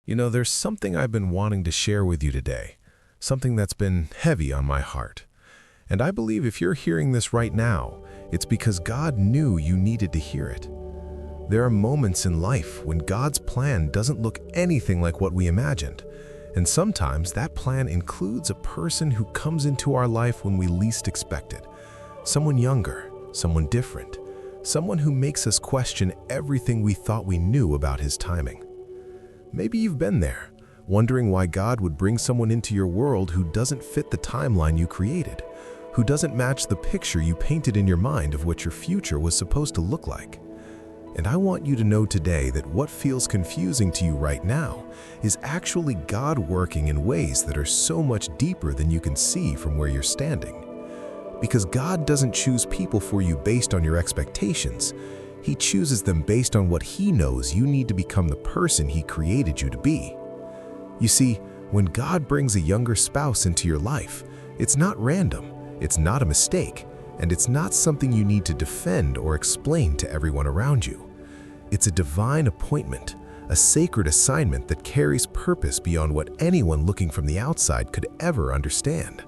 There's something I've been wanting to share with you today, something that's been heavy on my heart. And I believe if you're hearing this right now, it's because God knew you needed to hear it. There are moments in life when God's plan doesn't look anything like what we imagined. And sometimes that plan includes a person who comes into our life when we least expect it. Someone younger, someone different, someone who makes us question everything we thought we knew about his timing. Maybe you've been there, wondering why God would bring someone into your world who doesn't fit the timeline you created, who doesn't match the picture you painted in your mind of what your future was supposed to look like. And I want you to know today that what feels confusing to you right now is actually God working in ways that are so much deeper than you can see from where you're standing. Because God doesn't choose people for you based on your expectations. He chooses them based on what He knows you need to become the person He created you to be. You see, when God brings a younger spouse into your life, it's not random, it's not a mistake, and it's not something you need to defend or explain to everyone around you. It's a divine appointment, a sacred assignment that carries purpose beyond what anyone looking from the outside could ever understand.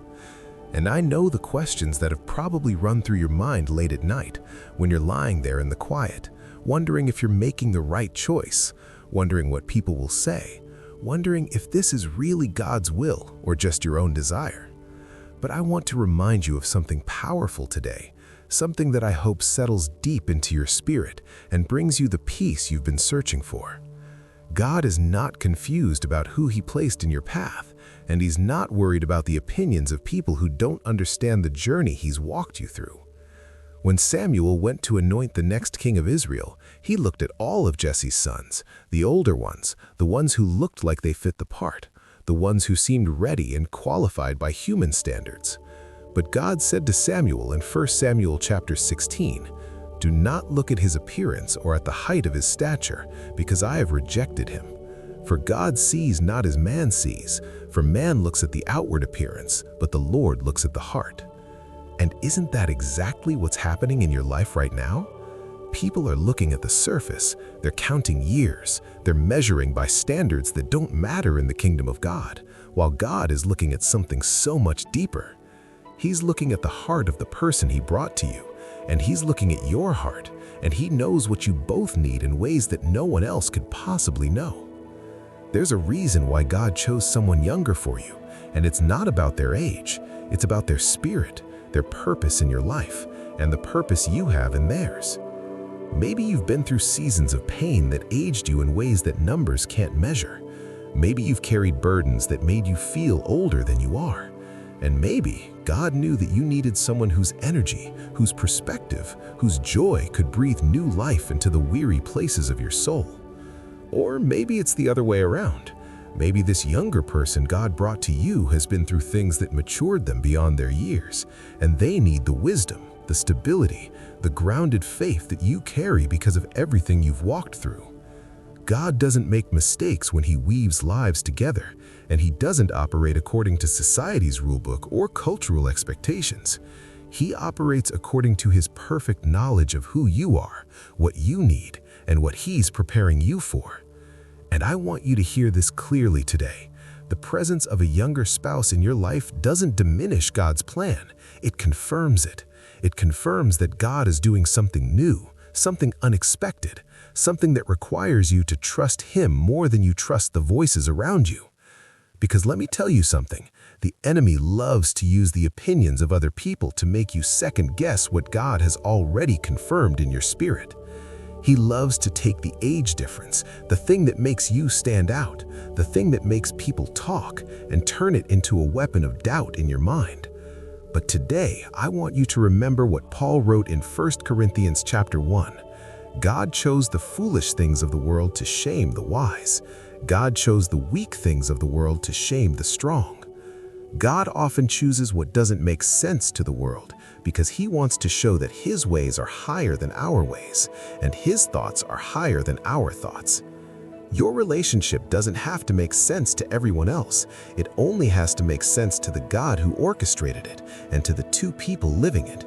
And I know the questions that have probably run through your mind late at night when you're lying there in the quiet, wondering if you're making the right choice, wondering what people will say, wondering if this is really God's will or just your own desire. But I want to remind you of something powerful today, something that I hope settles deep into your spirit and brings you the peace you've been searching for. God is not confused about who He placed in your path, and He's not worried about the opinions of people who don't understand the journey He's walked you through. When Samuel went to anoint the next king of Israel, he looked at all of Jesse's sons, the older ones, the ones who looked like they fit the part, the ones who seemed ready and qualified by human standards. But God said to Samuel in 1 Samuel chapter 16, "Do not look at his appearance or at the height of his stature, because I have rejected him. For God sees not as man sees, for man looks at the outward appearance, but the Lord looks at the heart." And isn't that exactly what's happening in your life right now? People are looking at the surface, they're counting years, they're measuring by standards that don't matter in the kingdom of God, while God is looking at something so much deeper. He's looking at the heart of the person He brought to you, and He's looking at your heart, and He knows what you both need in ways that no one else could possibly know. There's a reason why God chose someone younger for you, and it's not about their age, it's about their spirit, their purpose in your life, and the purpose you have in theirs. Maybe you've been through seasons of pain that aged you in ways that numbers can't measure. Maybe you've carried burdens that made you feel older than you are. And maybe God knew that you needed someone whose energy, whose perspective, whose joy could breathe new life into the weary places of your soul. Or maybe it's the other way around. Maybe this younger person God brought to you has been through things that matured them beyond their years, and they need the wisdom, the stability, the grounded faith that you carry because of everything you've walked through. God doesn't make mistakes when He weaves lives together, and He doesn't operate according to society's rulebook or cultural expectations. He operates according to His perfect knowledge of who you are, what you need, and what He's preparing you for. And I want you to hear this clearly today. The presence of a younger spouse in your life doesn't diminish God's plan. It confirms it. It confirms that God is doing something new, something unexpected, something that requires you to trust Him more than you trust the voices around you. Because let me tell you something, the enemy loves to use the opinions of other people to make you second-guess what God has already confirmed in your spirit. He loves to take the age difference, the thing that makes you stand out, the thing that makes people talk, and turn it into a weapon of doubt in your mind. But today, I want you to remember what Paul wrote in 1 Corinthians chapter 1. God chose the foolish things of the world to shame the wise. God chose the weak things of the world to shame the strong. God often chooses what doesn't make sense to the world because He wants to show that His ways are higher than our ways, and His thoughts are higher than our thoughts. Your relationship doesn't have to make sense to everyone else. It only has to make sense to the God who orchestrated it and to the two people living it.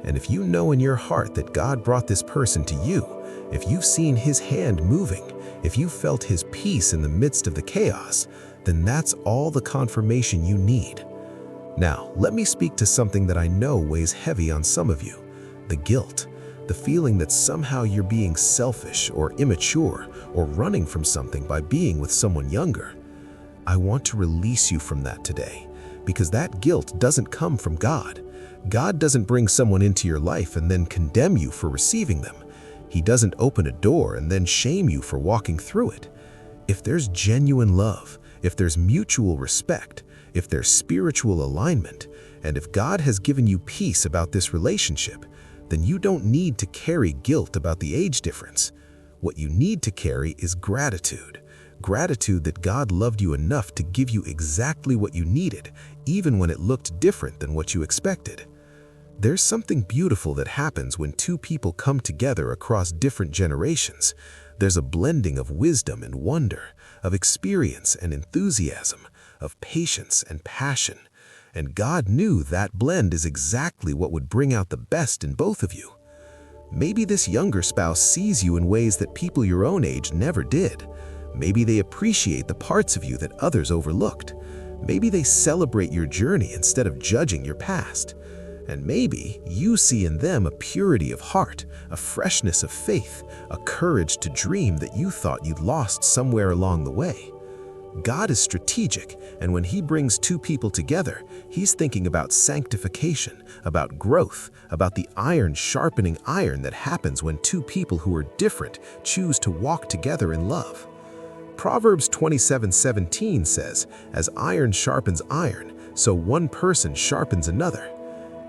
And if you know in your heart that God brought this person to you, if you've seen His hand moving, if you felt His peace in the midst of the chaos, then that's all the confirmation you need. Now, let me speak to something that I know weighs heavy on some of you: the guilt, the feeling that somehow you're being selfish or immature or running from something by being with someone younger. I want to release you from that today, because that guilt doesn't come from God. God doesn't bring someone into your life and then condemn you for receiving them. He doesn't open a door and then shame you for walking through it. If there's genuine love, if there's mutual respect, if there's spiritual alignment, and if God has given you peace about this relationship, then you don't need to carry guilt about the age difference. What you need to carry is gratitude. Gratitude that God loved you enough to give you exactly what you needed, even when it looked different than what you expected. There's something beautiful that happens when two people come together across different generations. There's a blending of wisdom and wonder, of experience and enthusiasm, of patience and passion. And God knew that blend is exactly what would bring out the best in both of you. Maybe this younger spouse sees you in ways that people your own age never did. Maybe they appreciate the parts of you that others overlooked. Maybe they celebrate your journey instead of judging your past. And maybe you see in them a purity of heart, a freshness of faith, a courage to dream that you thought you'd lost somewhere along the way. God is strategic, and when He brings two people together, He's thinking about sanctification, about growth, about the iron sharpening iron that happens when two people who are different choose to walk together in love. Proverbs 27:17 says, "As iron sharpens iron, so one person sharpens another."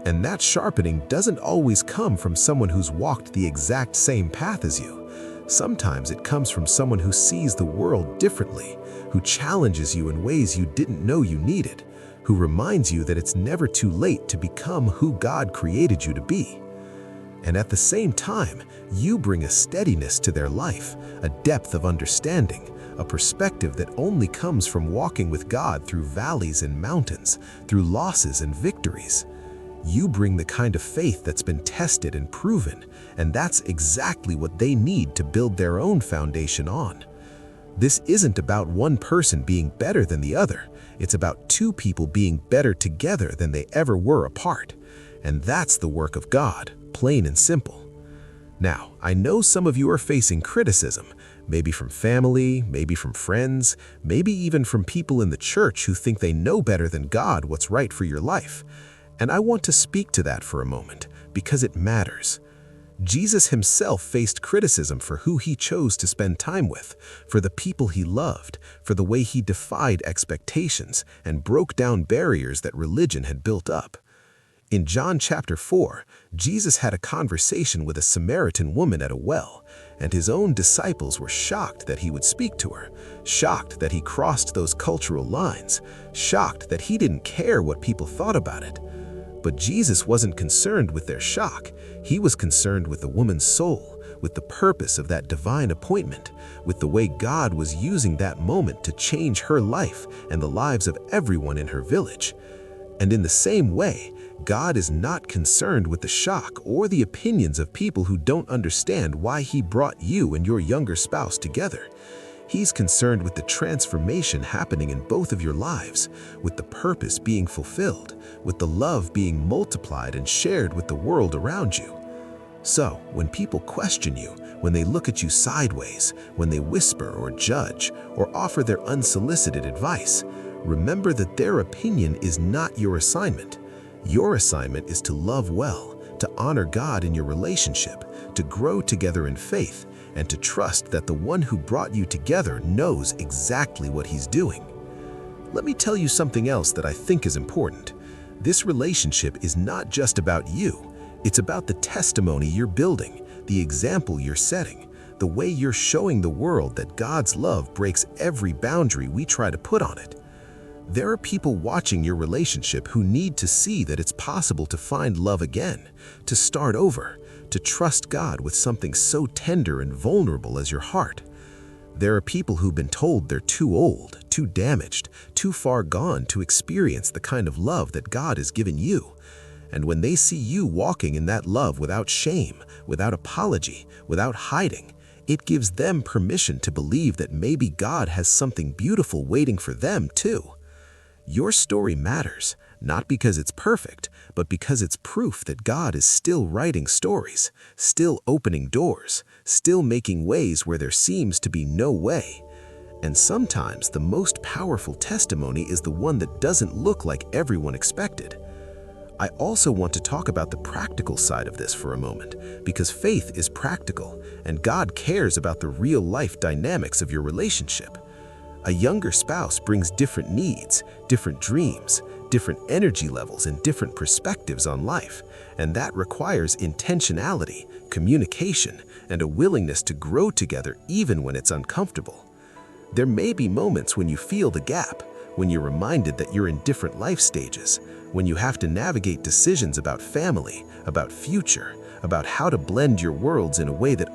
And that sharpening doesn't always come from someone who's walked the exact same path as you. Sometimes it comes from someone who sees the world differently, who challenges you in ways you didn't know you needed, who reminds you that it's never too late to become who God created you to be. And at the same time, you bring a steadiness to their life, a depth of understanding, a perspective that only comes from walking with God through valleys and mountains, through losses and victories. You bring the kind of faith that's been tested and proven, and that's exactly what they need to build their own foundation on. This isn't about one person being better than the other. It's about two people being better together than they ever were apart. And that's the work of God, plain and simple. Now, I know some of you are facing criticism, maybe from family, maybe from friends, maybe even from people in the church who think they know better than God what's right for your life. And I want to speak to that for a moment, because it matters. Jesus Himself faced criticism for who He chose to spend time with, for the people He loved, for the way He defied expectations and broke down barriers that religion had built up. In John chapter 4, Jesus had a conversation with a Samaritan woman at a well, and His own disciples were shocked that He would speak to her, shocked that He crossed those cultural lines, shocked that He didn't care what people thought about it. But Jesus wasn't concerned with their shock. He was concerned with the woman's soul, with the purpose of that divine appointment, with the way God was using that moment to change her life and the lives of everyone in her village. And in the same way, God is not concerned with the shock or the opinions of people who don't understand why He brought you and your younger spouse together. He's concerned with the transformation happening in both of your lives, with the purpose being fulfilled, with the love being multiplied and shared with the world around you. So, when people question you, when they look at you sideways, when they whisper or judge, or offer their unsolicited advice, remember that their opinion is not your assignment. Your assignment is to love well, to honor God in your relationship, to grow together in faith, and to trust that the one who brought you together knows exactly what He's doing. Let me tell you something else that I think is important. This relationship is not just about you. It's about the testimony you're building, the example you're setting, the way you're showing the world that God's love breaks every boundary we try to put on it. There are people watching your relationship who need to see that it's possible to find love again, to start over, to trust God with something so tender and vulnerable as your heart. There are people who've been told they're too old, too damaged, too far gone to experience the kind of love that God has given you. And when they see you walking in that love without shame, without apology, without hiding, It gives them permission to believe that maybe God has something beautiful waiting for them too. Your story matters, not because it's perfect, but because it's proof that God is still writing stories, still opening doors, still making ways where there seems to be no way. And sometimes the most powerful testimony is the one that doesn't look like everyone expected. I also want to talk about the practical side of this for a moment, because faith is practical, and God cares about the real-life dynamics of your relationship. A younger spouse brings different needs, different dreams, different energy levels, and different perspectives on life, and that requires intentionality, communication, and a willingness to grow together even when it's uncomfortable. There may be moments when you feel the gap, when you're reminded that you're in different life stages, when you have to navigate decisions about family, about future, about how to blend your worlds in a way that